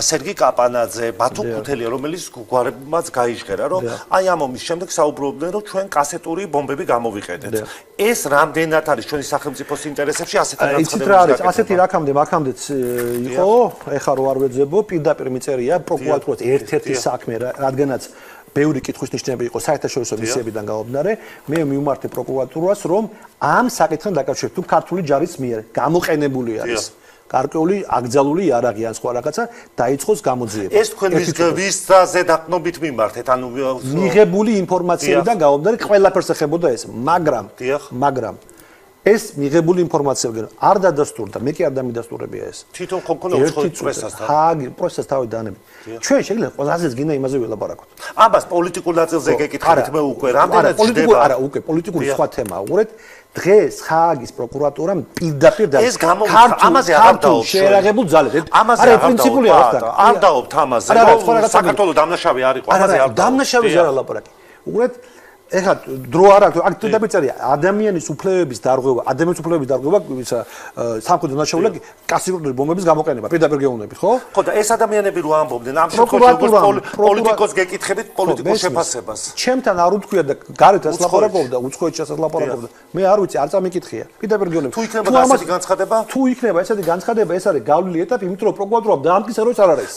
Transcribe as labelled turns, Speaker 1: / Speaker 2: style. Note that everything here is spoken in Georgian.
Speaker 1: სერგი კაპანაძე, ბათუ ქუთელია, რომელიც გვარებმაც გაიჟღერა, რომ აი ამ ომის შემდეგ საუბრობდნენ, რომ ჩვენ კასეტური ბომბები გამოვიყენეთ. ეს რამდენად არის ჩვენი სახელმწიფოს ინტერესებში ასეთი განცხადებების გაკეთება?
Speaker 2: ასეთი რაკამდეც იყო, ეხლა რო არ ვეძებო, პირდაპირ მიწერია პროკურატურას ერთ-ერთი საქმე, რადგანაც ბევრი კითხვის ნიშნები იყო საერთაშორისო მისიებიდან გამომდინარე, მე მივმართე პროკურატურას, რომ ამ საკითხთან დაკავშირებით თუ ქართული ჯარის მიერ გამოყენებული არის გარკვეული აკრძალული იარაღი ან სხვა რაღაცა დაიწყოს გამოძიება.
Speaker 1: ეს თქვენ ვისზე დაყნობით მიმართეთ, ანუ
Speaker 2: მიღებული ინფორმაციიდან გამომდინარე ყველაფერს ეხებოდა ეს, მაგრამ ეს მიღებული ინფორმაციებიდან არ დადასტურდა, მე კი არ დამიდასტურებია ეს.
Speaker 1: თვითონ ხონქონა უცხოეთ პრესასთან.
Speaker 2: პრესას თავი დანები. ჩვენ შეიძლება ყველაზე გინდა იმაზე ველაპარაკოთ.
Speaker 1: ამას პოლიტიკურ ნაწილზე გეკითხებით მე უკვე რამდენად ჯდება?
Speaker 2: არა, უკვე პოლიტიკური სხვა თემაა. უყურეთ, დღეს ხააგის პროკურატურამ პირდაპირ
Speaker 1: ეს ამაზე არ დავდაობთ.
Speaker 2: შეერაღებულ ძალებს.
Speaker 1: არა, პრინციპულია არ დავდაობთ ამაზე. საქართველოს დამნაშავე არ იყო, ამაზე არ დავდაობთ.
Speaker 2: დამნაშავე არ ლაპარაკი. უყურეთ, ეხლა დრო არ აქვს, აქ დაწერია ადამიანის უფლებების დარღვევა, ადამიანის უფლებების დარღვევა, ისა სამხედრო დანაშაულები, კასეტური ბომბების გამოყენება, პირდაპირ გეუბნებით, ხო?
Speaker 1: ხო და ეს ადამიანები რო ამბობდნენ, ამ შემთხვევაში პოლიტიკოს გეკითხებით პოლიტიკურ შეფასებას.
Speaker 2: ჩემთან არ უთქვია და გარეთ ეს ლაპარაკობდა, უცხოეთში ეს ლაპარაკობდა. მე არ ვიცი, არ წამიკითხია. პირდაპირ გეუბნებით.
Speaker 1: თუ იქნება ასეთი განცხადება?
Speaker 2: თუ იქნება ესეთი განცხადება, ეს არის გავლილი ეტაპი, იმიტომ რომ პროკურატურამ დაამტკიცა, რომ ეს არ არის.